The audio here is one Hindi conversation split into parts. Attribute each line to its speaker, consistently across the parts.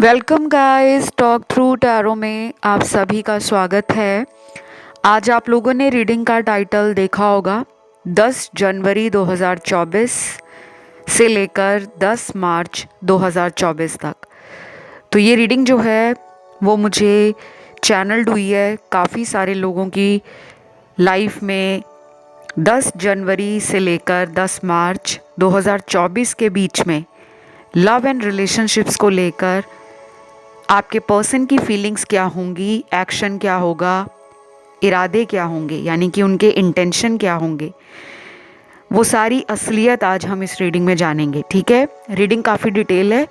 Speaker 1: Welcome guys, talk through tarot में आप सभी का स्वागत है। आज आप लोगों ने रीडिंग का टाइटल देखा होगा। 10 जनवरी 2024 से लेकर 10 मार्च 2024 तक। तो ये रीडिंग जो है वो मुझे चैनल्ड हुई है काफ़ी सारे लोगों की लाइफ में 10 जनवरी से लेकर 10 मार्च 2024 के बीच में लव एंड रिलेशनशिप्स को लेकर आपके पर्सन की फीलिंग्स क्या होंगी, एक्शन क्या होगा, इरादे क्या होंगे, यानी कि उनके इंटेंशन क्या होंगे, वो सारी असलियत आज हम इस रीडिंग में जानेंगे। ठीक है, रीडिंग काफ़ी डिटेल है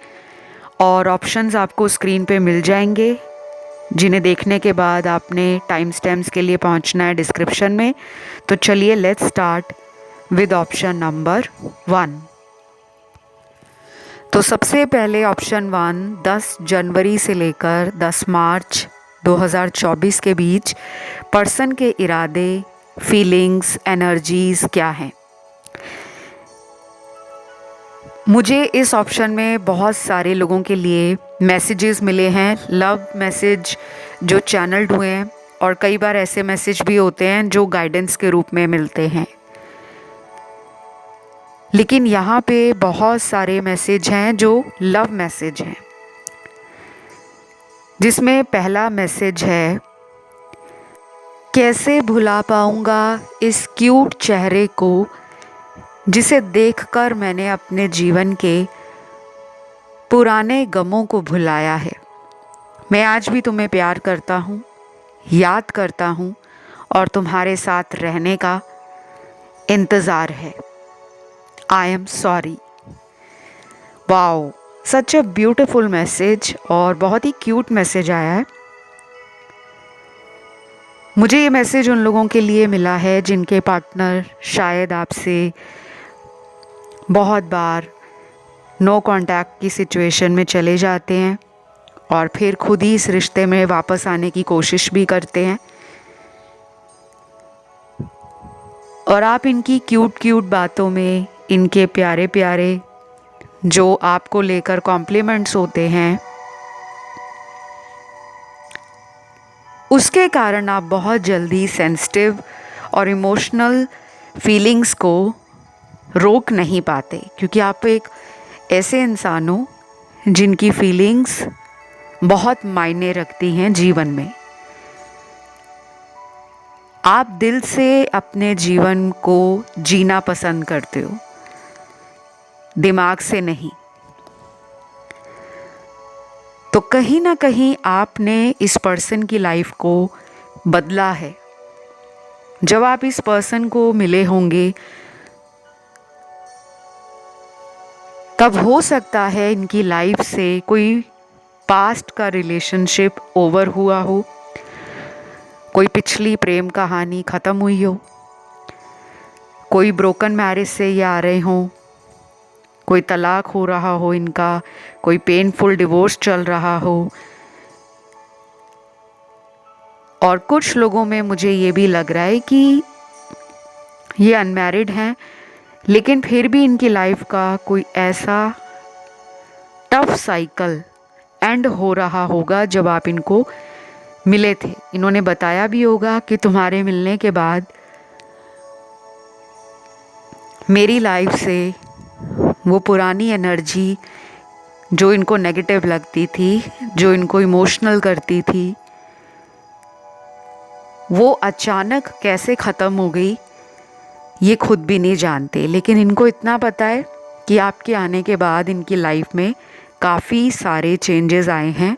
Speaker 1: और ऑप्शंस आपको स्क्रीन पे मिल जाएंगे, जिन्हें देखने के बाद आपने टाइम स्टैम्प्स के लिए पहुंचना है डिस्क्रिप्शन में। तो चलिए let's start with option number 1। तो सबसे पहले ऑप्शन 1, 10 जनवरी से लेकर 10 मार्च 2024 के बीच पर्सन के इरादे, फीलिंग्स, एनर्जीज क्या हैं। मुझे इस ऑप्शन में बहुत सारे लोगों के लिए मैसेजेस मिले हैं, लव मैसेज जो चैनल्ड हुए हैं, और कई बार ऐसे मैसेज भी होते हैं जो गाइडेंस के रूप में मिलते हैं। लेकिन यहाँ पे बहुत सारे मैसेज हैं जो लव मैसेज हैं, जिसमें पहला मैसेज है, कैसे भुला पाऊंगा इस क्यूट चेहरे को जिसे देखकर मैंने अपने जीवन के पुराने गमों को भुलाया है। मैं आज भी तुम्हें प्यार करता हूँ, याद करता हूँ और तुम्हारे साथ रहने का इंतज़ार है। आई am sorry. Wow, such a beautiful message और बहुत ही क्यूट मैसेज आया है। मुझे ये मैसेज उन लोगों के लिए मिला है जिनके पार्टनर शायद आपसे बहुत बार नो कांटेक्ट की सिचुएशन में चले जाते हैं और फिर खुद ही इस रिश्ते में वापस आने की कोशिश भी करते हैं, और आप इनकी क्यूट क्यूट बातों में, इनके प्यारे प्यारे जो आपको लेकर कॉम्प्लीमेंट्स होते हैं, उसके कारण आप बहुत जल्दी सेंसिटिव और इमोशनल फीलिंग्स को रोक नहीं पाते, क्योंकि आप एक ऐसे इंसान हो जिनकी फीलिंग्स बहुत मायने रखती हैं जीवन में। आप दिल से अपने जीवन को जीना पसंद करते हो, दिमाग से नहीं। तो कहीं ना कहीं आपने इस पर्सन की लाइफ को बदला है। जब आप इस पर्सन को मिले होंगे तब हो सकता है इनकी लाइफ से कोई पास्ट का रिलेशनशिप ओवर हुआ हो, कोई पिछली प्रेम कहानी ख़त्म हुई हो, कोई ब्रोकन मैरिज से ये आ रहे हों, कोई तलाक हो रहा हो इनका, कोई पेनफुल डिवोर्स चल रहा हो। और कुछ लोगों में मुझे ये भी लग रहा है कि ये अनमैरिड हैं, लेकिन फिर भी इनकी लाइफ का कोई ऐसा टफ साइकिल एंड हो रहा होगा जब आप इनको मिले थे। इन्होंने बताया भी होगा कि तुम्हारे मिलने के बाद मेरी लाइफ से वो पुरानी एनर्जी जो इनको नेगेटिव लगती थी, जो इनको इमोशनल करती थी, वो अचानक कैसे ख़त्म हो गई ये खुद भी नहीं जानते। लेकिन इनको इतना पता है कि आपके आने के बाद इनकी लाइफ में काफ़ी सारे चेंजेस आए हैं।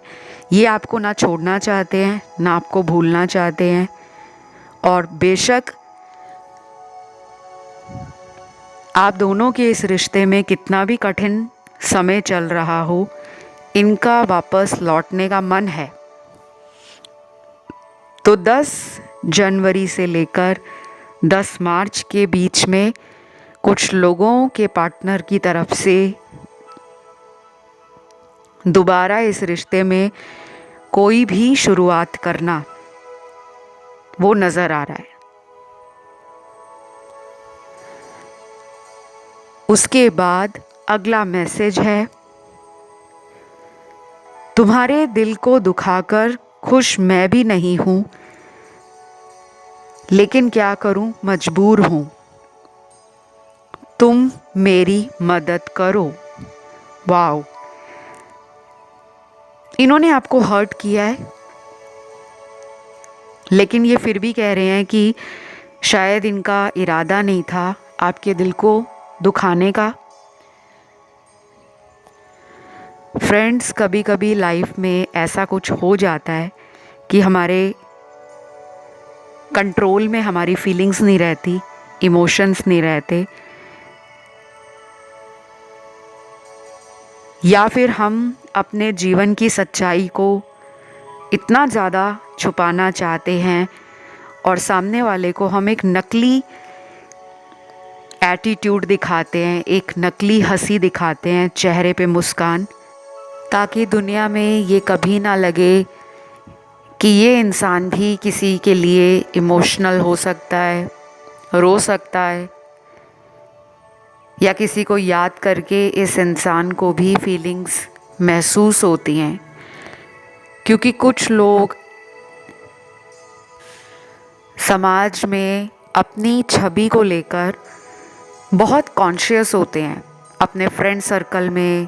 Speaker 1: ये आपको ना छोड़ना चाहते हैं, ना आपको भूलना चाहते हैं, और बेशक आप दोनों के इस रिश्ते में कितना भी कठिन समय चल रहा हो, इनका वापस लौटने का मन है। तो 10 जनवरी से लेकर 10 मार्च के बीच में कुछ लोगों के पार्टनर की तरफ से दोबारा इस रिश्ते में कोई भी शुरुआत करना वो नज़र आ रहा है। उसके बाद अगला मैसेज है, तुम्हारे दिल को दुखाकर खुश मैं भी नहीं हूँ, लेकिन क्या करूँ मजबूर हूँ। तुम मेरी मदद करो। वाओ, इन्होंने आपको हर्ट किया है, लेकिन ये फिर भी कह रहे हैं कि शायद इनका इरादा नहीं था आपके दिल को दुखाने का। फ्रेंड्स, कभी कभी लाइफ में ऐसा कुछ हो जाता है कि हमारे कंट्रोल में हमारी फीलिंग्स नहीं रहती, इमोशंस नहीं रहते, या फिर हम अपने जीवन की सच्चाई को इतना ज़्यादा छुपाना चाहते हैं और सामने वाले को हम एक नकली एटीट्यूड दिखाते हैं, एक नकली हंसी दिखाते हैं, चेहरे पे मुस्कान, ताकि दुनिया में ये कभी ना लगे कि ये इंसान भी किसी के लिए इमोशनल हो सकता है, रो सकता है, या किसी को याद करके इस इंसान को भी फीलिंग्स महसूस होती हैं। क्योंकि कुछ लोग समाज में अपनी छवि को लेकर बहुत कॉन्शियस होते हैं। अपने फ्रेंड सर्कल में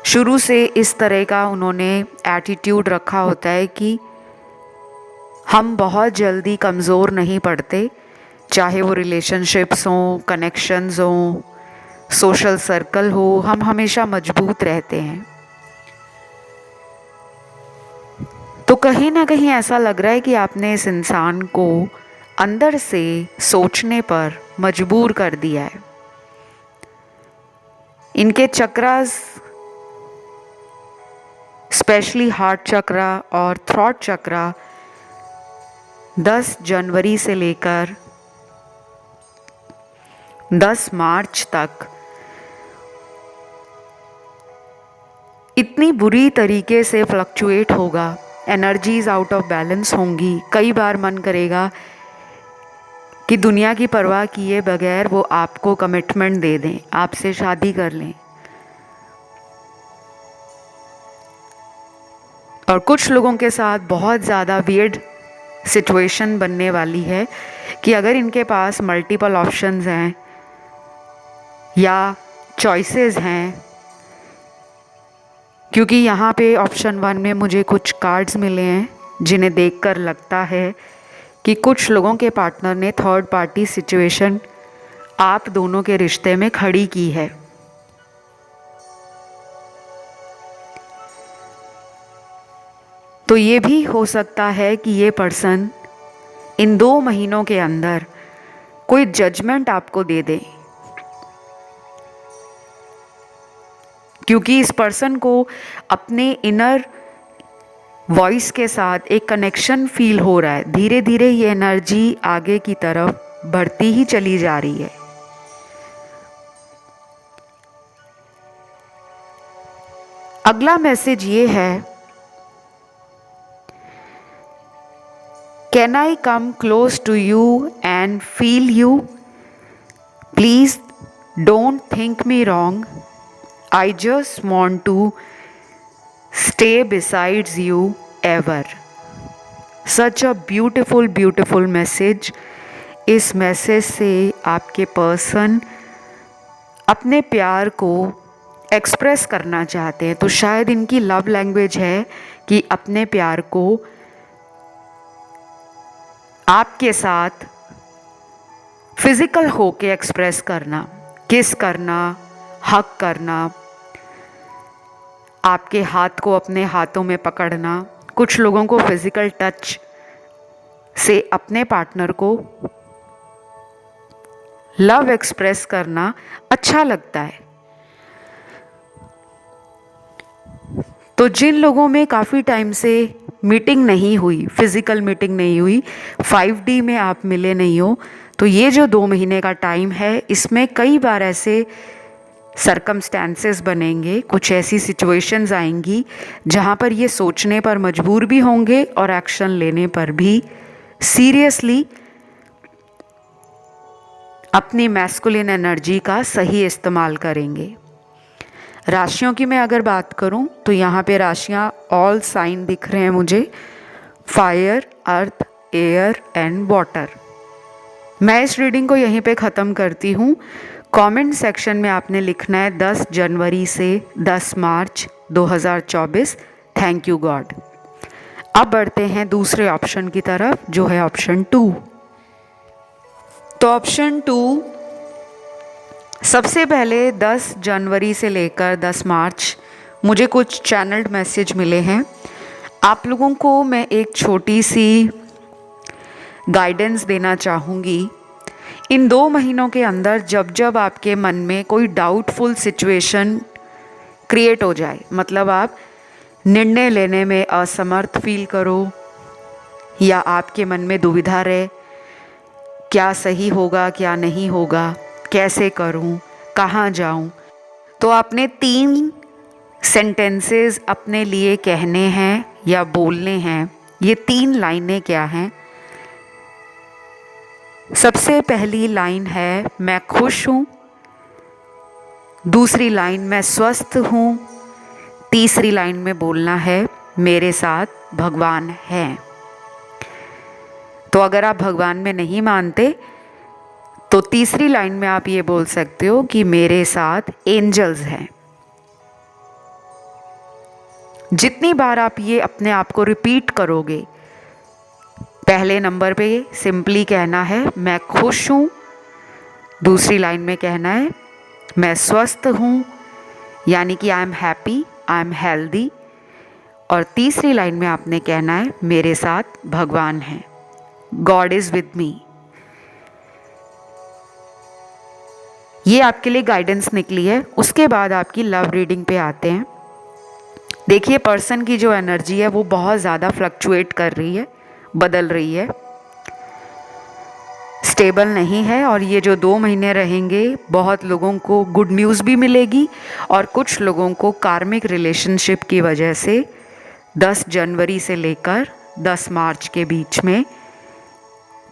Speaker 1: शुरू से इस तरह का उन्होंने एटीट्यूड रखा होता है कि हम बहुत जल्दी कमज़ोर नहीं पड़ते, चाहे वो रिलेशनशिप्स हों, कनेक्शंस हों, सोशल सर्कल हो, हम हमेशा मजबूत रहते हैं। तो कहीं ना कहीं ऐसा लग रहा है कि आपने इस इंसान को अंदर से सोचने पर मजबूर कर दिया है। इनके चक्रास, स्पेशली हार्ट चक्रा और थ्रॉट चक्रा, 10 जनवरी से लेकर 10 मार्च तक इतनी बुरी तरीके से फ्लक्चुएट होगा, एनर्जीज आउट ऑफ बैलेंस होंगी। कई बार मन करेगा कि दुनिया की परवाह किए बगैर वो आपको कमिटमेंट दे दें, आपसे शादी कर लें। और कुछ लोगों के साथ बहुत ज़्यादा वियर्ड सिचुएशन बनने वाली है कि अगर इनके पास मल्टीपल ऑप्शंस हैं या चॉइसेस हैं, क्योंकि यहाँ पे ऑप्शन 1 में मुझे कुछ कार्ड्स मिले हैं जिन्हें देखकर लगता है कि कुछ लोगों के पार्टनर ने थर्ड पार्टी सिचुएशन आप दोनों के रिश्ते में खड़ी की है। तो ये भी हो सकता है कि ये पर्सन इन 2 महीनों के अंदर कोई जजमेंट आपको दे दे, क्योंकि इस पर्सन को अपने इनर वॉइस के साथ एक कनेक्शन फील हो रहा है। धीरे धीरे ये एनर्जी आगे की तरफ बढ़ती ही चली जा रही है। अगला मैसेज ये है, can I come close to you and feel you? Please don't think me wrong, I just want to stay besides you ever. Such a beautiful, beautiful message. इस मैसेज से आपके पर्सन अपने प्यार को एक्सप्रेस करना चाहते हैं। तो शायद इनकी लव लैंग्वेज है कि अपने प्यार को आपके साथ फिजिकल होके एक्सप्रेस करना, किस करना, हक करना, आपके हाथ को अपने हाथों में पकड़ना। कुछ लोगों को फिजिकल टच से अपने पार्टनर को लव एक्सप्रेस करना अच्छा लगता है। तो जिन लोगों में काफ़ी टाइम से मीटिंग नहीं हुई, फिजिकल मीटिंग नहीं हुई, 5D में आप मिले नहीं हो, तो ये जो 2 महीने का टाइम है, इसमें कई बार ऐसे सरकमस्टेंसेस बनेंगे, कुछ ऐसी सिचुएशंस आएंगी जहाँ पर ये सोचने पर मजबूर भी होंगे और एक्शन लेने पर भी सीरियसली अपनी मैस्कुलिन एनर्जी का सही इस्तेमाल करेंगे। राशियों की मैं अगर बात करूं तो यहाँ पे राशियाँ ऑल साइन दिख रहे हैं मुझे, fire, earth, air and water. मैं इस रीडिंग को यहीं पे ख़त्म करती हूँ। कमेंट सेक्शन में आपने लिखना है 10 जनवरी से 10 मार्च 2024। Thank you God. अब बढ़ते हैं दूसरे ऑप्शन की तरफ, जो है ऑप्शन 2। तो ऑप्शन 2, सबसे पहले 10 जनवरी से लेकर 10 मार्च मुझे कुछ चैनल्ड मैसेज मिले हैं। आप लोगों को मैं एक छोटी सी गाइडेंस देना चाहूँगी। इन 2 महीनों के अंदर जब जब आपके मन में कोई डाउटफुल सिचुएशन क्रिएट हो जाए, मतलब आप निर्णय लेने में असमर्थ फील करो या आपके मन में दुविधा रहे, क्या सही होगा क्या नहीं होगा, कैसे करूं, कहाँ जाऊं, तो आपने 3 सेंटेंसेस अपने लिए कहने हैं या बोलने हैं। ये 3 लाइनें क्या हैं? सबसे पहली लाइन है मैं खुश हूँ, दूसरी लाइन मैं स्वस्थ हूँ, तीसरी लाइन में बोलना है मेरे साथ भगवान है। तो अगर आप भगवान में नहीं मानते तो तीसरी लाइन में आप ये बोल सकते हो कि मेरे साथ एंजल्स हैं। जितनी बार आप ये अपने आप को रिपीट करोगे, पहले नंबर पे सिंपली कहना है मैं खुश हूँ, दूसरी लाइन में कहना है मैं स्वस्थ हूँ, यानी कि I am happy, I am healthy, और तीसरी लाइन में आपने कहना है मेरे साथ भगवान हैं, गॉड इज़ विद मी। ये आपके लिए गाइडेंस निकली है। उसके बाद आपकी लव रीडिंग पे आते हैं। देखिए, पर्सन की जो एनर्जी है वो बहुत ज़्यादा फ्लक्चुएट कर रही है, बदल रही है, स्टेबल नहीं है। और ये जो 2 महीने रहेंगे, बहुत लोगों को गुड न्यूज़ भी मिलेगी और कुछ लोगों को कार्मिक रिलेशनशिप की वजह से 10 जनवरी से लेकर 10 मार्च के बीच में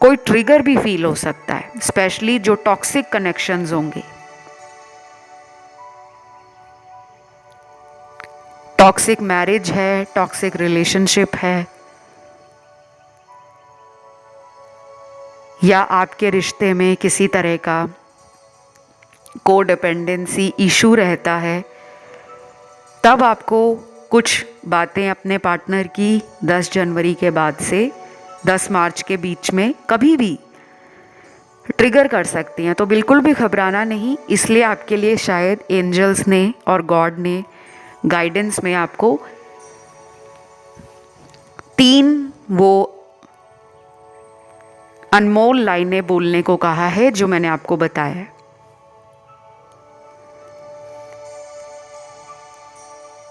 Speaker 1: कोई ट्रिगर भी फील हो सकता है, स्पेशली जो टॉक्सिक कनेक्शंस होंगे। टॉक्सिक मैरिज है, टॉक्सिक रिलेशनशिप है, या आपके रिश्ते में किसी तरह का कोडिपेंडेंसी इशू रहता है, तब आपको कुछ बातें अपने पार्टनर की 10 जनवरी के बाद से 10 मार्च के बीच में कभी भी ट्रिगर कर सकती हैं। तो बिल्कुल भी घबराना नहीं। इसलिए आपके लिए शायद एंजल्स ने और गॉड ने गाइडेंस में आपको 3 वो अनमोल लाइनें बोलने को कहा है जो मैंने आपको बताया है।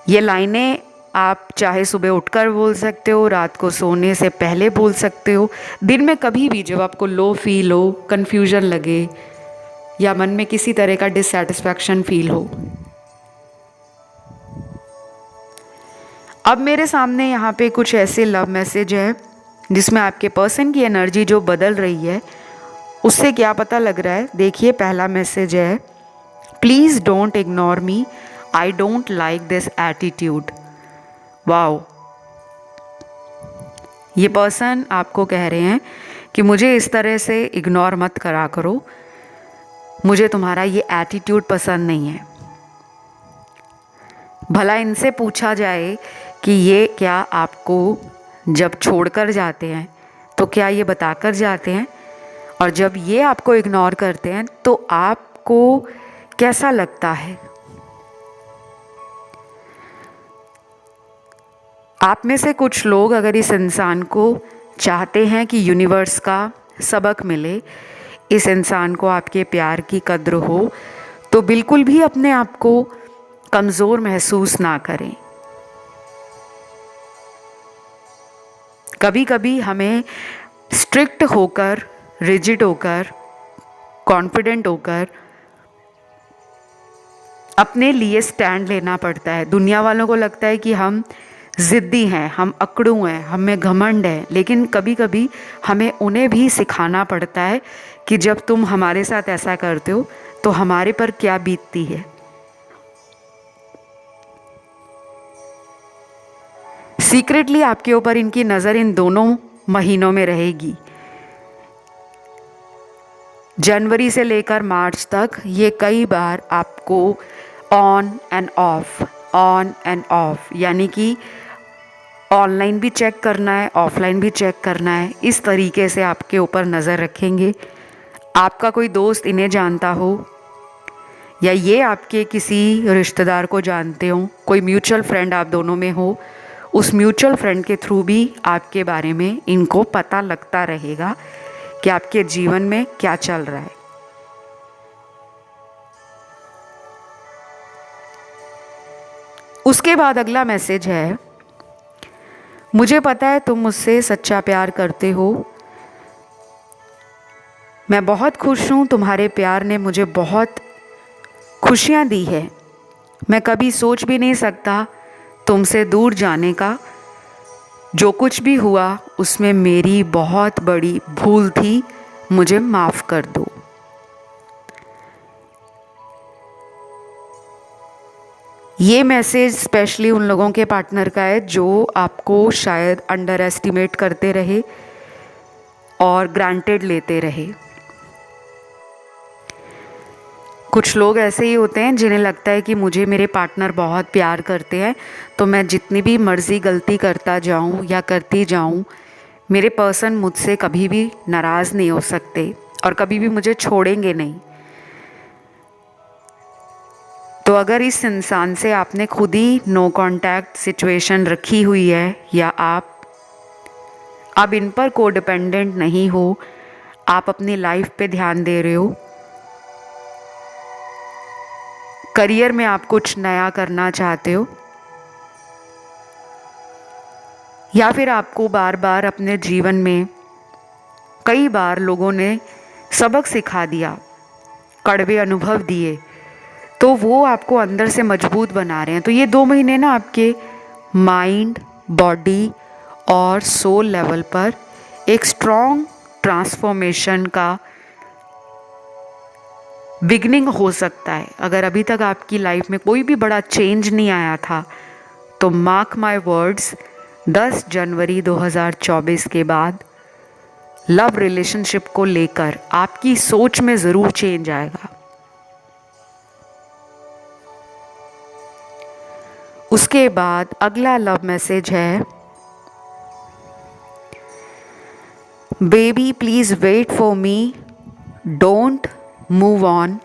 Speaker 1: ये लाइनें आप चाहे सुबह उठकर बोल सकते हो, रात को सोने से पहले बोल सकते हो, दिन में कभी भी जब आपको लो फील हो, कन्फ्यूजन लगे या मन में किसी तरह का डिससेटिस्फैक्शन फील हो। अब मेरे सामने यहाँ पे कुछ ऐसे लव मैसेज है जिसमें आपके पर्सन की एनर्जी जो बदल रही है, उससे क्या पता लग रहा है। देखिए, पहला मैसेज है please don't ignore me, I don't like this attitude. Wow, ये पर्सन आपको कह रहे हैं कि मुझे इस तरह से इग्नोर मत करा करो, मुझे तुम्हारा ये एटीट्यूड पसंद नहीं है। भला इनसे पूछा जाए कि ये क्या आपको जब छोड़कर जाते हैं तो क्या ये बताकर जाते हैं, और जब ये आपको इग्नोर करते हैं तो आपको कैसा लगता है? आप में से कुछ लोग अगर इस इंसान को चाहते हैं कि यूनिवर्स का सबक मिले, इस इंसान को आपके प्यार की कद्र हो, तो बिल्कुल भी अपने आप को कमज़ोर महसूस ना करें। कभी कभी हमें स्ट्रिक्ट होकर, रिजिड होकर, कॉन्फिडेंट होकर अपने लिए स्टैंड लेना पड़ता है। दुनिया वालों को लगता है कि हम ज़िद्दी हैं, हम अकड़ू हैं, हमें घमंड है, लेकिन कभी कभी हमें उन्हें भी सिखाना पड़ता है कि जब तुम हमारे साथ ऐसा करते हो तो हमारे पर क्या बीतती है। सीक्रेटली आपके ऊपर इनकी नज़र इन दोनों महीनों में रहेगी। जनवरी से लेकर मार्च तक ये कई बार आपको ऑन एंड ऑफ यानी कि ऑनलाइन भी चेक करना है, ऑफलाइन भी चेक करना है, इस तरीके से आपके ऊपर नज़र रखेंगे। आपका कोई दोस्त इन्हें जानता हो या ये आपके किसी रिश्तेदार को जानते हो, कोई म्यूचुअल फ्रेंड आप दोनों में हो, उस म्यूचुअल फ्रेंड के थ्रू भी आपके बारे में इनको पता लगता रहेगा कि आपके जीवन में क्या चल रहा है। उसके बाद अगला मैसेज है, मुझे पता है तुम मुझसे सच्चा प्यार करते हो। मैं बहुत खुश हूँ, तुम्हारे प्यार ने मुझे बहुत खुशियाँ दी है। मैं कभी सोच भी नहीं सकता तुमसे दूर जाने का। जो कुछ भी हुआ उसमें मेरी बहुत बड़ी भूल थी, मुझे माफ़ कर दो। ये मैसेज स्पेशली उन लोगों के पार्टनर का है जो आपको शायद अंडर एस्टिमेट करते रहे और ग्रांटेड लेते रहे। कुछ लोग ऐसे ही होते हैं जिन्हें लगता है कि मुझे मेरे पार्टनर बहुत प्यार करते हैं, तो मैं जितनी भी मर्ज़ी गलती करता जाऊं या करती जाऊं, मेरे पर्सन मुझसे कभी भी नाराज़ नहीं हो सकते और कभी भी मुझे छोड़ेंगे नहीं। तो अगर इस इंसान से आपने खुद ही नो कांटेक्ट सिचुएशन रखी हुई है या आप अब इन पर कोडिपेंडेंट नहीं हो, आप अपनी लाइफ पे ध्यान दे रहे हो, करियर में आप कुछ नया करना चाहते हो, या फिर आपको बार बार अपने जीवन में कई बार लोगों ने सबक सिखा दिया, कड़वे अनुभव दिए, तो वो आपको अंदर से मजबूत बना रहे हैं। तो ये 2 महीने ना आपके माइंड, बॉडी और सोल लेवल पर एक स्ट्रॉन्ग ट्रांसफॉर्मेशन का बिगनिंग हो सकता है। अगर अभी तक आपकी लाइफ में कोई भी बड़ा चेंज नहीं आया था, तो मार्क माय वर्ड्स, 10 जनवरी 2024 के बाद लव रिलेशनशिप को लेकर आपकी सोच में ज़रूर चेंज आएगा। उसके बाद अगला लव मैसेज है, baby please wait for me, don't move on,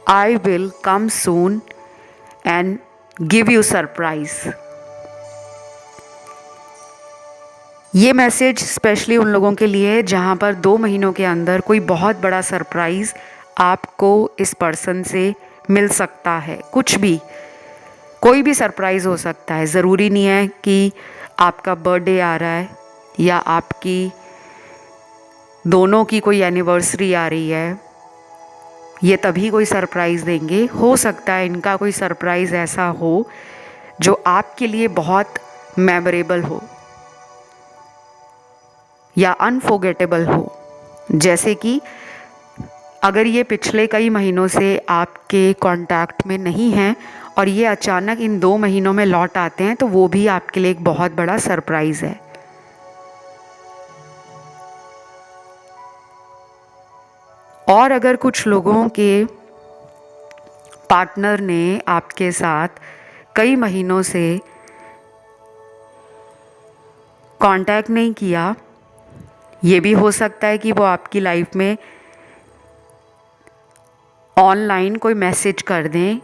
Speaker 1: I will come soon and give you surprise. ये मैसेज स्पेशली उन लोगों के लिए है जहाँ पर 2 महीनों के अंदर कोई बहुत बड़ा सरप्राइज़ आपको इस पर्सन से मिल सकता है। कुछ भी, कोई भी सरप्राइज़ हो सकता है। ज़रूरी नहीं है कि आपका बर्थडे आ रहा है या आपकी दोनों की कोई एनिवर्सरी आ रही है, ये तभी कोई सरप्राइज़ देंगे। हो सकता है इनका कोई सरप्राइज़ ऐसा हो जो आपके लिए बहुत मेमोरेबल हो या अनफॉरगेटेबल हो। जैसे कि अगर ये पिछले कई महीनों से आपके कांटेक्ट में नहीं हैं और ये अचानक इन 2 महीनों में लौट आते हैं, तो वो भी आपके लिए एक बहुत बड़ा सरप्राइज़ है। और अगर कुछ लोगों के पार्टनर ने आपके साथ कई महीनों से कांटेक्ट नहीं किया, ये भी हो सकता है कि वो आपकी लाइफ में ऑनलाइन कोई मैसेज कर दें,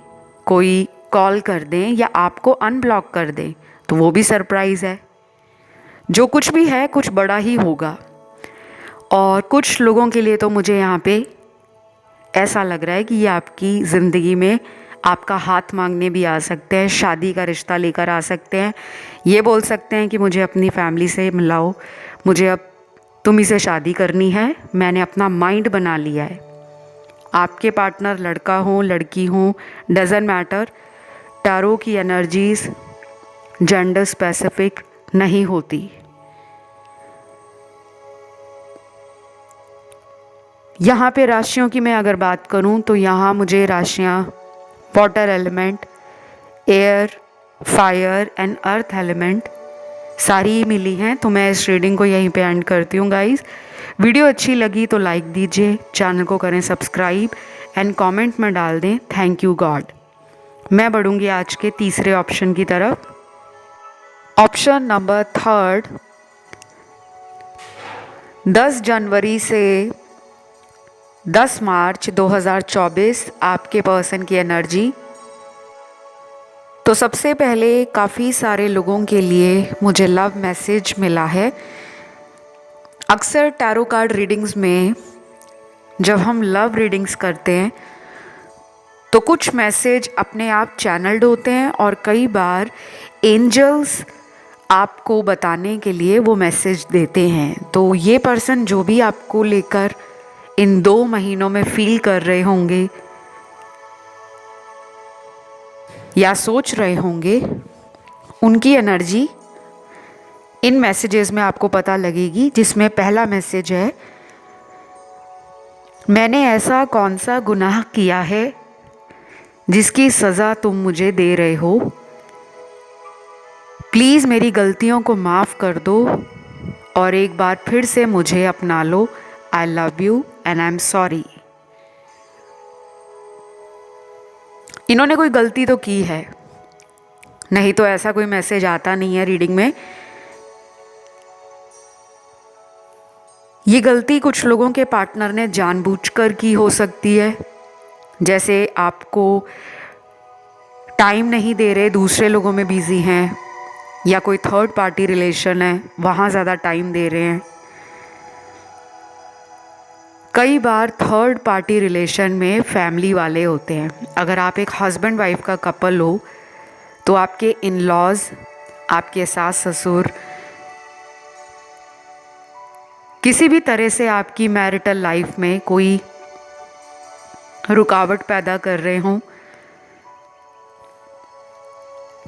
Speaker 1: कोई कॉल कर दें या आपको अनब्लॉक कर दें, तो वो भी सरप्राइज़ है। जो कुछ भी है कुछ बड़ा ही होगा। और कुछ लोगों के लिए तो मुझे यहाँ पे ऐसा लग रहा है कि ये आपकी ज़िंदगी में आपका हाथ मांगने भी आ सकते हैं, शादी का रिश्ता लेकर आ सकते हैं। ये बोल सकते हैं कि मुझे अपनी फैमिली से मिलाओ, मुझे अब तुम ही से शादी करनी है, मैंने अपना माइंड बना लिया है। आपके पार्टनर लड़का हो लड़की हो, डज़न्ट मैटर। टैरो की एनर्जीज़ जेंडर स्पेसिफिक नहीं होती। यहाँ पे राशियों की मैं अगर बात करूँ तो यहाँ मुझे राशियाँ water element, air, fire and earth element सारी ही मिली हैं। तो मैं इस रीडिंग को यहीं पे एंड करती हूँ गाइस। वीडियो अच्छी लगी तो लाइक दीजिए, चैनल को करें सब्सक्राइब एंड कमेंट में डाल दें थैंक यू गॉड। मैं बढ़ूँगी आज के तीसरे ऑप्शन की तरफ। ऑप्शन नंबर थर्ड, 10 जनवरी से 10 मार्च 2024 आपके पर्सन की एनर्जी। तो सबसे पहले काफ़ी सारे लोगों के लिए मुझे लव मैसेज मिला है। अक्सर टैरो कार्ड रीडिंग्स में जब हम लव रीडिंग्स करते हैं तो कुछ मैसेज अपने आप चैनल्ड होते हैं और कई बार एंजल्स आपको बताने के लिए वो मैसेज देते हैं। तो ये पर्सन जो भी आपको लेकर इन 2 महीनों में फील कर रहे होंगे या सोच रहे होंगे, उनकी एनर्जी इन मैसेजेस में आपको पता लगेगी। जिसमें पहला मैसेज है, मैंने ऐसा कौन सा गुनाह किया है जिसकी सज़ा तुम मुझे दे रहे हो। प्लीज़ मेरी गलतियों को माफ़ कर दो और एक बार फिर से मुझे अपना लो। I love you and I am sorry. इन्होंने कोई गलती तो की है, नहीं तो ऐसा कोई मैसेज आता नहीं है रीडिंग में। ये गलती कुछ लोगों के पार्टनर ने जानबूझकर की हो सकती है, जैसे आपको टाइम नहीं दे रहे, दूसरे लोगों में बिजी हैं, या कोई थर्ड पार्टी रिलेशन है वहाँ ज़्यादा टाइम दे रहे हैं। कई बार थर्ड पार्टी रिलेशन में फैमिली वाले होते हैं। अगर आप एक हस्बैंड वाइफ का कपल हो तो आपके इन लॉज, आपके सास ससुर किसी भी तरह से आपकी मैरिटल लाइफ में कोई रुकावट पैदा कर रहे हों,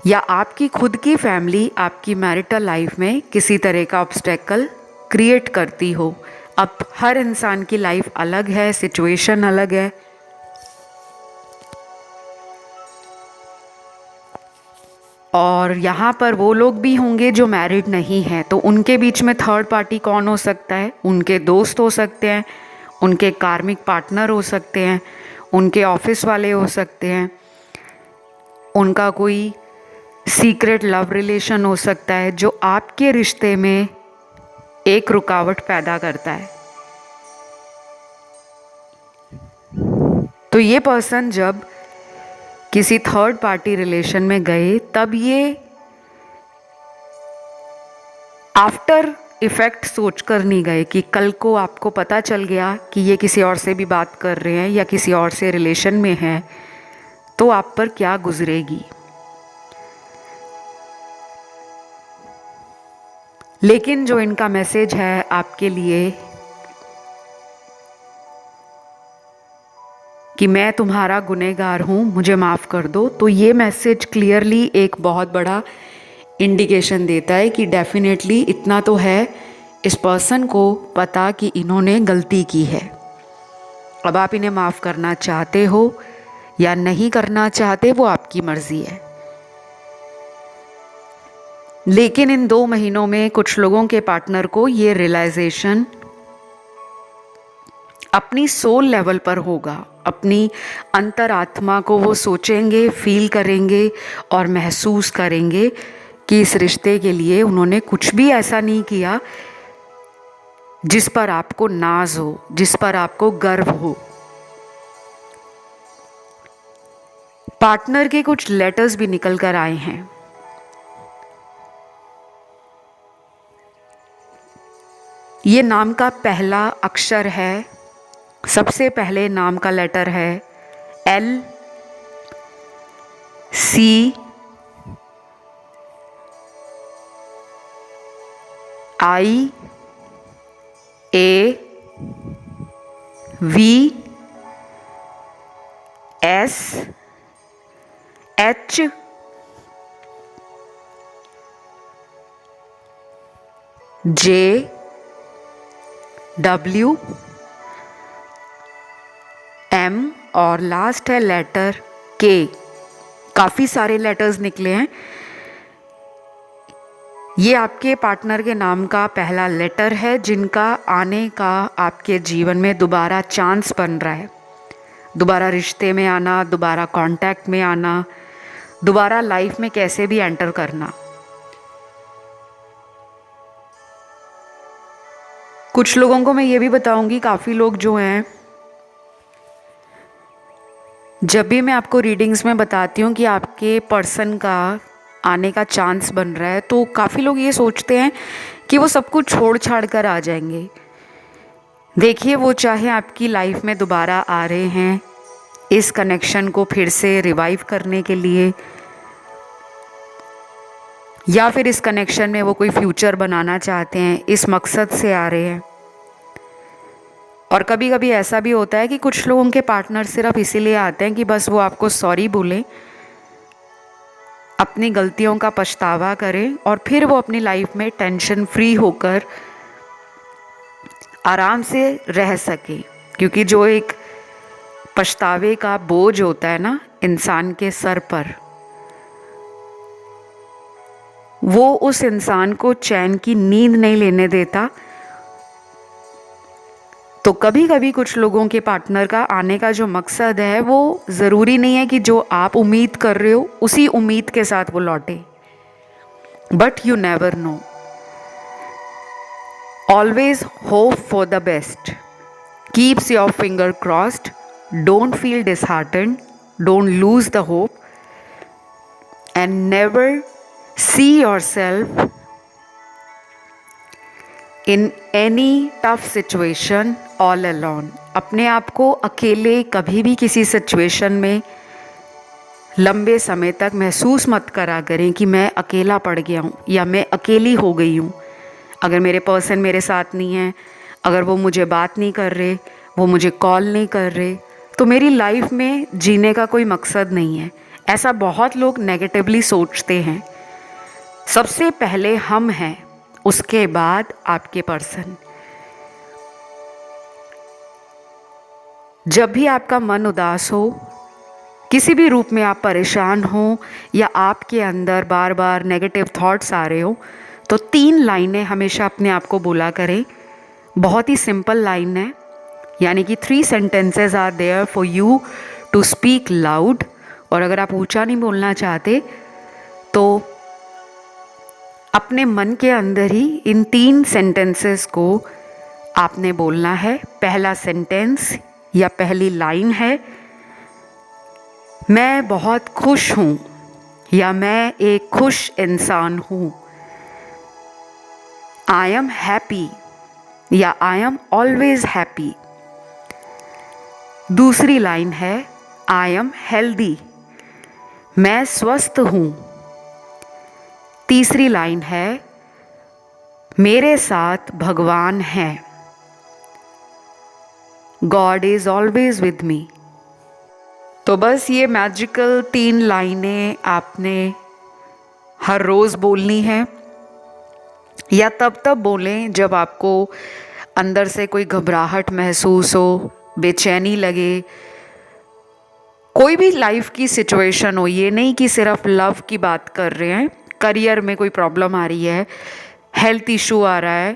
Speaker 1: या आपकी खुद की फैमिली आपकी मैरिटल लाइफ में किसी तरह का ऑब्स्टेकल क्रिएट करती हो। अब हर इंसान की लाइफ अलग है, सिचुएशन अलग है। और यहाँ पर वो लोग भी होंगे जो मैरिड नहीं हैं, तो उनके बीच में थर्ड पार्टी कौन हो सकता है? उनके दोस्त हो सकते हैं, उनके कार्मिक पार्टनर हो सकते हैं, उनके ऑफिस वाले हो सकते हैं, उनका कोई सीक्रेट लव रिलेशन हो सकता है जो आपके रिश्ते में एक रुकावट पैदा करता है। तो ये पर्सन जब किसी थर्ड पार्टी रिलेशन में गए तब ये आफ्टर इफेक्ट सोचकर नहीं गए कि कल को आपको पता चल गया कि ये किसी और से भी बात कर रहे हैं या किसी और से रिलेशन में हैं, तो आप पर क्या गुजरेगी। लेकिन जो इनका मैसेज है आपके लिए कि मैं तुम्हारा गुनहगार हूँ, मुझे माफ़ कर दो, तो ये मैसेज क्लियरली एक बहुत बड़ा इंडिकेशन देता है कि डेफिनेटली इतना तो है इस पर्सन को पता कि इन्होंने गलती की है। अब आप इन्हें माफ़ करना चाहते हो या नहीं करना चाहते वो आपकी मर्ज़ी है। लेकिन इन 2 महीनों में कुछ लोगों के पार्टनर को ये रियलाइजेशन अपनी सोल लेवल पर होगा। अपनी अंतरात्मा को वो सोचेंगे, फील करेंगे और महसूस करेंगे कि इस रिश्ते के लिए उन्होंने कुछ भी ऐसा नहीं किया जिस पर आपको नाज हो, जिस पर आपको गर्व हो। पार्टनर के कुछ लेटर्स भी निकल कर आए हैं। ये नाम का पहला अक्षर है, सबसे पहले नाम का लेटर है L C I A V S H J W M और लास्ट है लेटर K। काफ़ी सारे लेटर्स निकले हैं। ये आपके पार्टनर के नाम का पहला लेटर है जिनका आने का आपके जीवन में दोबारा चांस बन रहा है। दोबारा रिश्ते में आना, दोबारा कांटेक्ट में आना, दोबारा लाइफ में कैसे भी एंटर करना। कुछ लोगों को मैं ये भी बताऊंगी, काफ़ी लोग जो हैं, जब भी मैं आपको रीडिंग्स में बताती हूँ कि आपके पर्सन का आने का चांस बन रहा है, तो काफ़ी लोग ये सोचते हैं कि वो सब कुछ छोड़ छाड़ कर आ जाएंगे। देखिए, वो चाहे आपकी लाइफ में दोबारा आ रहे हैं इस कनेक्शन को फिर से रिवाइव करने के लिए, या फिर इस कनेक्शन में वो कोई फ्यूचर बनाना चाहते हैं, इस मकसद से आ रहे हैं। और कभी कभी ऐसा भी होता है कि कुछ लोगों के पार्टनर सिर्फ इसीलिए आते हैं कि बस वो आपको सॉरी बोलें, अपनी गलतियों का पछतावा करें और फिर वो अपनी लाइफ में टेंशन फ्री होकर आराम से रह सके। क्योंकि जो एक पछतावे का बोझ होता है ना इंसान के सर पर, वो उस इंसान को चैन की नींद नहीं लेने देता। तो कभी कभी कुछ लोगों के पार्टनर का आने का जो मकसद है वो ज़रूरी नहीं है कि जो आप उम्मीद कर रहे हो उसी उम्मीद के साथ वो लौटे, but you never know. Always hope for the best, keeps your finger crossed, don't feel disheartened, don't lose the hope and never see your self in any tough situation all alone. अपने आप को अकेले कभी भी किसी सिचुएशन में लंबे समय तक महसूस मत करा करें कि मैं अकेला पड़ गया हूँ या मैं अकेली हो गई हूँ। अगर मेरे पर्सन मेरे साथ नहीं है, अगर वो मुझे बात नहीं कर रहे, वो मुझे कॉल नहीं कर रहे, तो मेरी लाइफ में जीने का कोई मकसद नहीं है। ऐसा बहुत लोग नेगेटिवली सोचते हैं। सबसे पहले हम हैं, उसके बाद आपके पर्सन। जब भी आपका मन उदास हो, किसी भी रूप में आप परेशान हो या आपके अंदर बार बार नेगेटिव थॉट्स आ रहे हो, तो 3 लाइनें हमेशा अपने आप को बोला करें। बहुत ही सिंपल लाइन है, यानी कि 3 sentences are there for you to speak loud. और अगर आप ऊंचा नहीं बोलना चाहते तो अपने मन के अंदर ही इन 3 सेंटेंसेस को आपने बोलना है। पहला सेंटेंस या पहली लाइन है, मैं बहुत खुश हूँ या मैं एक खुश इंसान हूँ। आई एम हैप्पी या आई एम ऑलवेज हैप्पी। दूसरी लाइन है, आई एम हेल्दी, मैं स्वस्थ हूँ। तीसरी लाइन है, मेरे साथ भगवान है, God is always with me. तो बस ये मैजिकल 3 लाइनें आपने हर रोज़ बोलनी है, या तब बोलें जब आपको अंदर से कोई घबराहट महसूस हो, बेचैनी लगे, कोई भी लाइफ की सिचुएशन हो। ये नहीं कि सिर्फ लव की बात कर रहे हैं, करियर में कोई प्रॉब्लम आ रही है, हेल्थ इशू आ रहा है,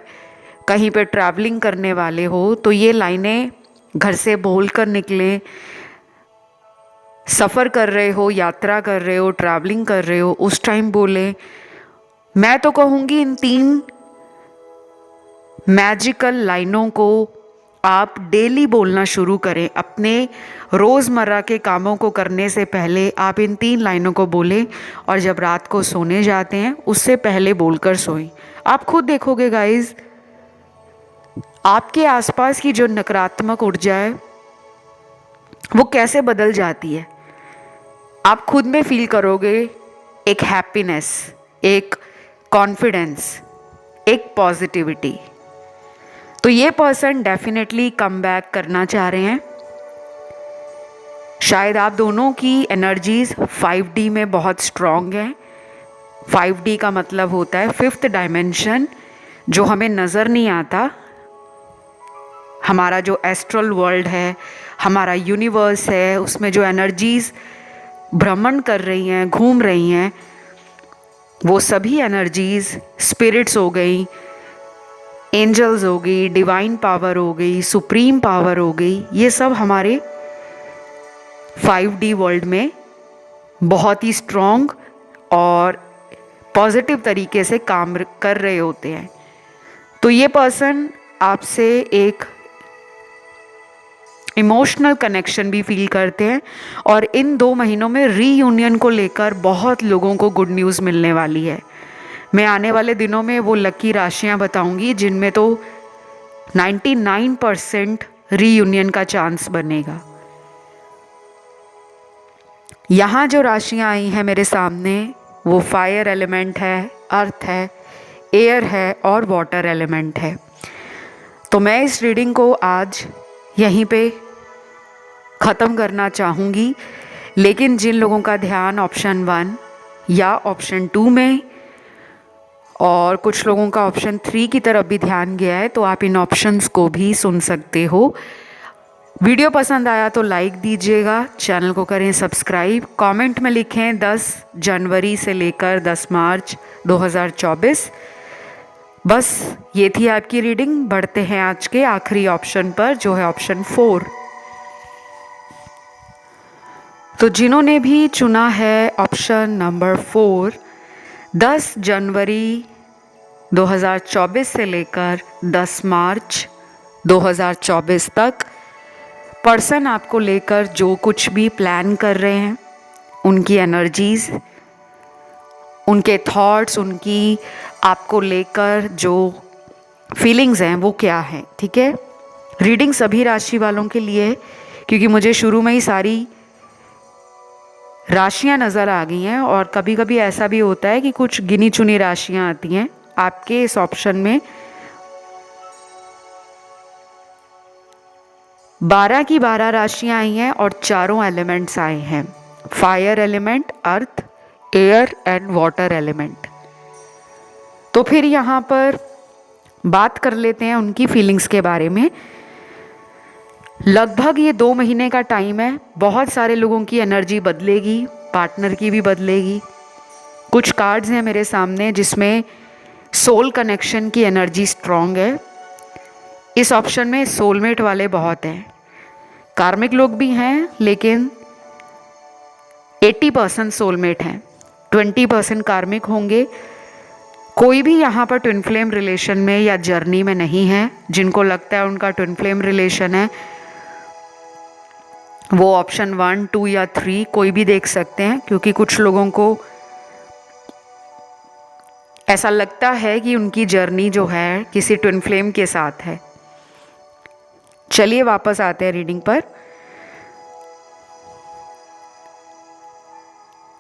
Speaker 1: कहीं पे ट्रैवलिंग करने वाले हो, तो ये लाइनें घर से बोल कर निकलें। सफ़र कर रहे हो, यात्रा कर रहे हो, ट्रैवलिंग कर रहे हो, उस टाइम बोलें। मैं तो कहूँगी इन 3 मैजिकल लाइनों को आप डेली बोलना शुरू करें। अपने रोज़मर्रा के कामों को करने से पहले आप इन 3 लाइनों को बोलें, और जब रात को सोने जाते हैं उससे पहले बोलकर सोएं। आप खुद देखोगे गाइस, आपके आसपास की जो नकारात्मक ऊर्जा है वो कैसे बदल जाती है। आप खुद में फील करोगे एक हैप्पीनेस, एक कॉन्फिडेंस, एक पॉजिटिविटी। तो ये पर्सन डेफिनेटली कम बैक करना चाह रहे हैं। शायद आप दोनों की एनर्जीज 5D में बहुत स्ट्रॉन्ग है। 5D का मतलब होता है 5th डायमेंशन, जो हमें नज़र नहीं आता। हमारा जो एस्ट्रल वर्ल्ड है, हमारा यूनिवर्स है, उसमें जो एनर्जीज भ्रमण कर रही हैं, घूम रही हैं, वो सभी एनर्जीज, स्पिरिट्स हो गई, एंजल्स हो गई, डिवाइन पावर हो गई, सुप्रीम पावर हो गई, ये सब हमारे 5D वर्ल्ड में बहुत ही स्ट्रॉन्ग और पॉजिटिव तरीके से काम कर रहे होते हैं। तो ये पर्सन आपसे एक इमोशनल कनेक्शन भी फील करते हैं और इन 2 महीनों में रीयूनियन को लेकर बहुत लोगों को गुड न्यूज़ मिलने वाली है। मैं आने वाले दिनों में वो लकी राशियां बताऊंगी जिनमें तो 99% रीयूनियन का चांस बनेगा। यहाँ जो राशियां आई हैं मेरे सामने वो फायर एलिमेंट है, अर्थ है, एयर है और वाटर एलिमेंट है। तो मैं इस रीडिंग को आज यहीं पे ख़त्म करना चाहूँगी, लेकिन जिन लोगों का ध्यान ऑप्शन 1 या ऑप्शन 2 में और कुछ लोगों का ऑप्शन 3 की तरफ भी ध्यान गया है, तो आप इन ऑप्शंस को भी सुन सकते हो। वीडियो पसंद आया तो लाइक दीजिएगा, चैनल को करें सब्सक्राइब, कमेंट में लिखें 10 जनवरी से लेकर 10 मार्च 2024। बस ये थी आपकी रीडिंग। बढ़ते हैं आज के आखिरी ऑप्शन पर जो है ऑप्शन 4। तो जिन्होंने भी चुना है ऑप्शन नंबर 4, 10 जनवरी 2024 से लेकर 10 मार्च 2024 तक पर्सन आपको लेकर जो कुछ भी प्लान कर रहे हैं, उनकी एनर्जीज़, उनके थॉट्स, उनकी आपको लेकर जो फीलिंग्स हैं वो क्या हैं, ठीक है। रीडिंग सभी राशि वालों के लिए है क्योंकि मुझे शुरू में ही सारी राशियां नज़र आ गई हैं और कभी कभी ऐसा भी होता है कि कुछ गिनी चुनी राशियां आती हैं। आपके इस ऑप्शन में 12 की 12 राशियां आई हैं और चारों एलिमेंट्स आए हैं, fire element, earth, air and water element. तो फिर यहाँ पर बात कर लेते हैं उनकी फीलिंग्स के बारे में। लगभग ये 2 महीने का टाइम है। बहुत सारे लोगों की एनर्जी बदलेगी, पार्टनर की भी बदलेगी। कुछ कार्ड्स हैं मेरे सामने जिसमें सोल कनेक्शन की एनर्जी स्ट्रॉन्ग है। इस ऑप्शन में सोलमेट वाले बहुत हैं, कार्मिक लोग भी हैं, लेकिन 80% सोलमेट हैं, 20% कार्मिक होंगे। कोई भी यहाँ पर ट्विन फ्लेम रिलेशन में या जर्नी में नहीं है। जिनको लगता है उनका ट्विन फ्लेम रिलेशन है वो ऑप्शन 1, 2 या 3 कोई भी देख सकते हैं, क्योंकि कुछ लोगों को ऐसा लगता है कि उनकी जर्नी जो है किसी ट्विन फ्लेम के साथ है। चलिए वापस आते हैं रीडिंग पर।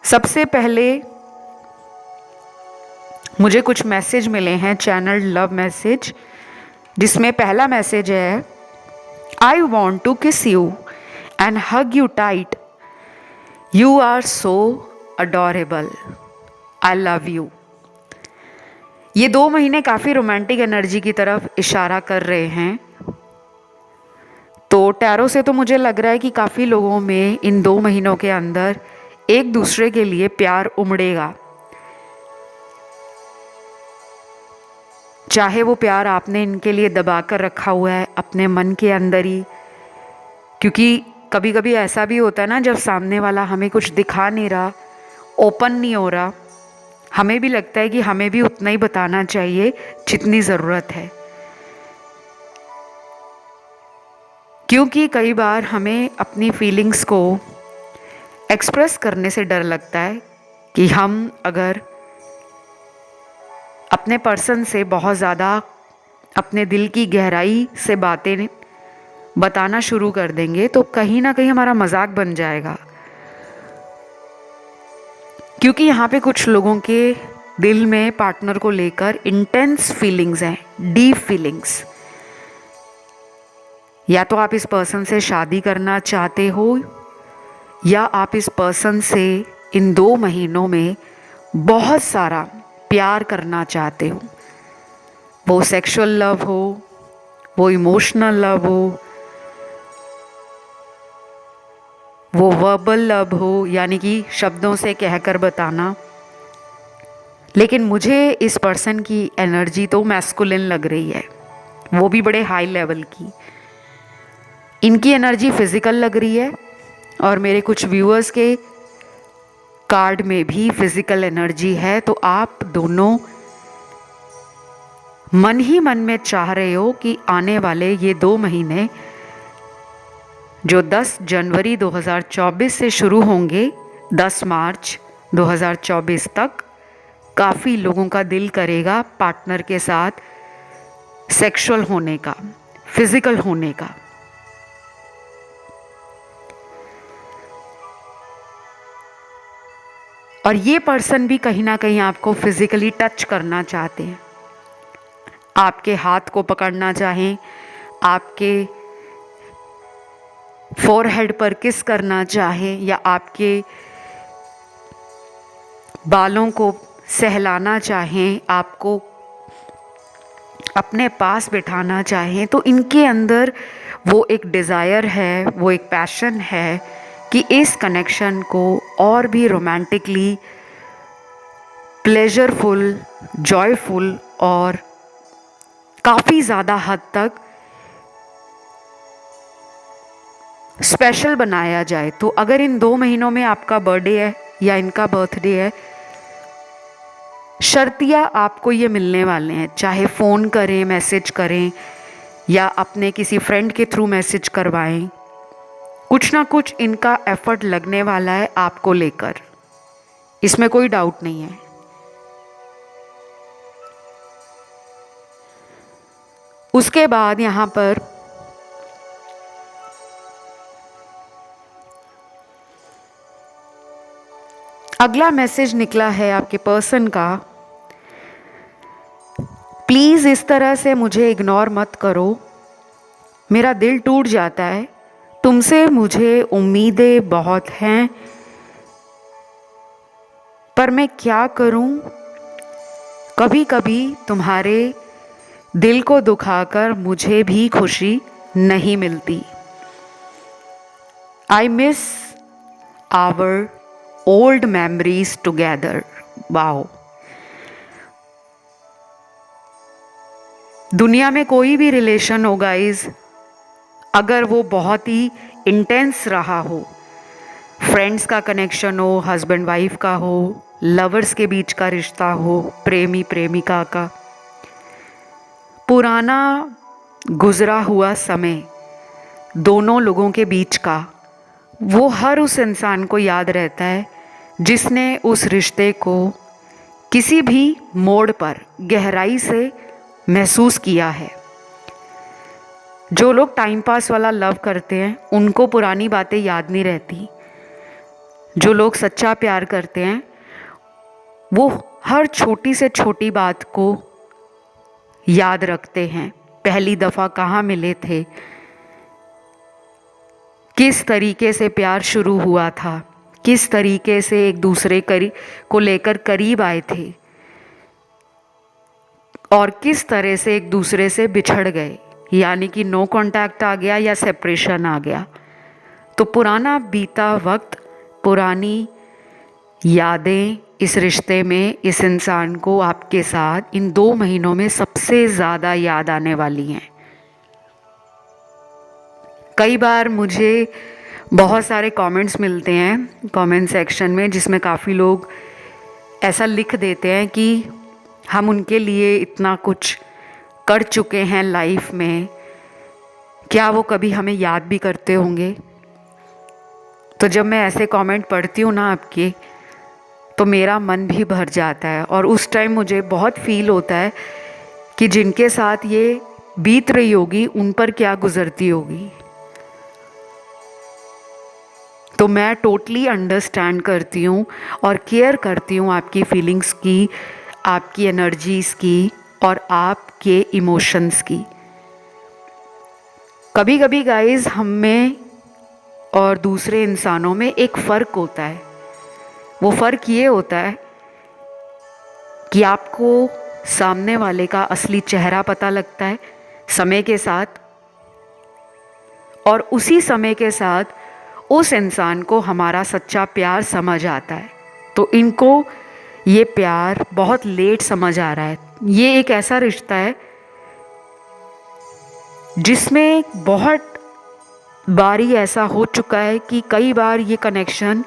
Speaker 1: सबसे पहले मुझे कुछ मैसेज मिले हैं, चैनल लव मैसेज, जिसमें पहला मैसेज है, I want to kiss you and hug you tight, you are so adorable, I love you. ये 2 महीने काफ़ी रोमांटिक एनर्जी की तरफ इशारा कर रहे हैं। तो टैरो से तो मुझे लग रहा है कि काफ़ी लोगों में इन 2 महीनों के अंदर एक दूसरे के लिए प्यार उमड़ेगा। चाहे वो प्यार आपने इनके लिए दबा कर रखा हुआ है अपने मन के अंदर ही, क्योंकि कभी कभी ऐसा भी होता है ना, जब सामने वाला हमें कुछ दिखा नहीं रहा, ओपन नहीं हो रहा, हमें भी लगता है कि हमें भी उतना ही बताना चाहिए जितनी ज़रूरत है। क्योंकि कई बार हमें अपनी फीलिंग्स को एक्सप्रेस करने से डर लगता है कि हम अगर अपने पर्सन से बहुत ज़्यादा अपने दिल की गहराई से बातें बताना शुरू कर देंगे तो कहीं ना कहीं हमारा मजाक बन जाएगा। क्योंकि यहाँ पे कुछ लोगों के दिल में पार्टनर को लेकर इंटेंस फीलिंग्स हैं, डीप फीलिंग्स। या तो आप इस पर्सन से शादी करना चाहते हो या आप इस पर्सन से इन 2 महीनों में बहुत सारा प्यार करना चाहते हो। वो सेक्सुअल लव हो, वो इमोशनल लव हो, वो वर्बल लव हो, यानी कि शब्दों से कहकर बताना, लेकिन मुझे इस पर्सन की एनर्जी तो मैस्कुलिन लग रही है, वो भी बड़े हाई लेवल की। इनकी एनर्जी फिजिकल लग रही है और मेरे कुछ व्यूअर्स के कार्ड में भी फिजिकल एनर्जी है। तो आप दोनों मन ही मन में चाह रहे हो कि आने वाले ये 2 महीने जो 10 जनवरी 2024 से शुरू होंगे 10 मार्च 2024 तक, काफ़ी लोगों का दिल करेगा पार्टनर के साथ सेक्सुअल होने का, फिजिकल होने का। और ये पर्सन भी कहीं ना कहीं आपको फिजिकली टच करना चाहते हैं, आपके हाथ को पकड़ना चाहें, आपके फोरहेड पर किस करना चाहें, या आपके बालों को सहलाना चाहें, आपको अपने पास बिठाना चाहें। तो इनके अंदर वो एक डिज़ायर है, वो एक पैशन है कि इस कनेक्शन को और भी रोमांटिकली, प्लेजरफुल, जॉयफुल और काफ़ी ज़्यादा हद तक स्पेशल बनाया जाए। तो अगर इन 2 महीनों में आपका बर्थडे है या इनका बर्थडे है, शर्तिया आपको ये मिलने वाले हैं, चाहे फ़ोन करें, मैसेज करें या अपने किसी फ्रेंड के थ्रू मैसेज करवाएं, कुछ ना कुछ इनका एफर्ट लगने वाला है आपको लेकर, इसमें कोई डाउट नहीं है। उसके बाद यहाँ पर अगला मैसेज निकला है आपके पर्सन का, प्लीज़ इस तरह से मुझे इग्नोर मत करो, मेरा दिल टूट जाता है, तुमसे मुझे उम्मीदें बहुत हैं, पर मैं क्या करूं, कभी कभी तुम्हारे दिल को दुखाकर मुझे भी खुशी नहीं मिलती। I miss our old memories together. Wow, दुनिया में कोई भी रिलेशन हो गाइज, अगर वो बहुत ही इंटेंस रहा हो, फ्रेंड्स का कनेक्शन हो, हस्बैंड वाइफ का हो, लवर्स के बीच का रिश्ता हो, प्रेमी प्रेमिका का, पुराना गुजरा हुआ समय दोनों लोगों के बीच का, वो हर उस इंसान को याद रहता है जिसने उस रिश्ते को किसी भी मोड़ पर गहराई से महसूस किया है। जो लोग टाइम पास वाला लव करते हैं उनको पुरानी बातें याद नहीं रहती, जो लोग सच्चा प्यार करते हैं वो हर छोटी से छोटी बात को याद रखते हैं। पहली दफ़ा कहाँ मिले थे, किस तरीके से प्यार शुरू हुआ था, किस तरीके से एक दूसरे को लेकर करीब आए थे और किस तरह से एक दूसरे से बिछड़ गए, यानी कि नो कांटेक्ट आ गया या सेपरेशन आ गया। तो पुराना बीता वक्त, पुरानी यादें इस रिश्ते में इस इंसान को आपके साथ इन 2 महीनों में सबसे ज़्यादा याद आने वाली हैं। कई बार मुझे बहुत सारे कमेंट्स मिलते हैं कमेंट सेक्शन में, जिसमें काफ़ी लोग ऐसा लिख देते हैं कि हम उनके लिए इतना कुछ कर चुके हैं लाइफ में, क्या वो कभी हमें याद भी करते होंगे। तो जब मैं ऐसे कमेंट पढ़ती हूँ ना आपके, तो मेरा मन भी भर जाता है और उस टाइम मुझे बहुत फील होता है कि जिनके साथ ये बीत रही होगी उन पर क्या गुजरती होगी। तो मैं टोटली अंडरस्टैंड करती हूँ और केयर करती हूँ आपकी फीलिंग्स की, आपकी एनर्जीज़ की और आपके इमोशंस की। कभी कभी गाइस हम में और दूसरे इंसानों में एक फ़र्क होता है। वो फ़र्क ये होता है कि आपको सामने वाले का असली चेहरा पता लगता है समय के साथ, और उसी समय के साथ उस इंसान को हमारा सच्चा प्यार समझ आता है। तो इनको ये प्यार बहुत लेट समझ आ रहा है। ये एक ऐसा रिश्ता है जिसमें बहुत बारी ऐसा हो चुका है कि कई बार ये connection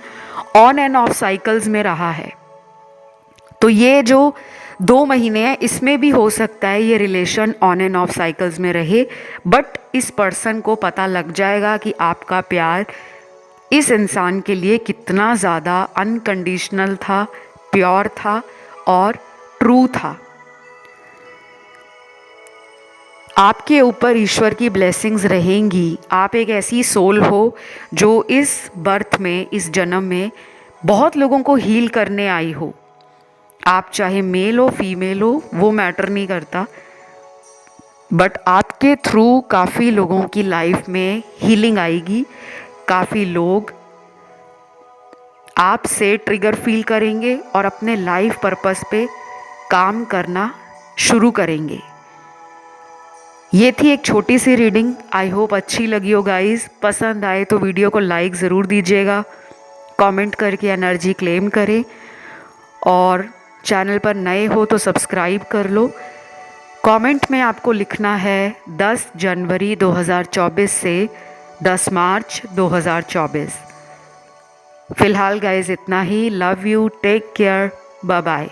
Speaker 1: on end of cycles में रहा है। तो ये जो 2 महीने हैं इसमें भी हो सकता है ये relation on end of cycles में रहे, बट इस पर्सन को पता लग जाएगा कि आपका प्यार इस इंसान के लिए कितना ज़्यादा अनकंडीशनल था, प्योर था और ट्रू था। आपके ऊपर ईश्वर की ब्लेसिंग्स रहेंगी। आप एक ऐसी सोल हो जो इस बर्थ में, इस जन्म में बहुत लोगों को हील करने आई हो। आप चाहे मेल हो फीमेल हो वो मैटर नहीं करता, बट आपके थ्रू काफ़ी लोगों की लाइफ में हीलिंग आएगी। काफ़ी लोग आपसे ट्रिगर फील करेंगे और अपने लाइफ पर्पस पे काम करना शुरू करेंगे। ये थी एक छोटी सी रीडिंग। आई होप अच्छी लगी हो गाइस। पसंद आए तो वीडियो को लाइक ज़रूर दीजिएगा, कमेंट करके एनर्जी क्लेम करें और चैनल पर नए हो तो सब्सक्राइब कर लो। कमेंट में आपको लिखना है 10 जनवरी 2024 से 10 मार्च 2024। फ़िलहाल गाइस इतना ही। Love you, take care, bye bye.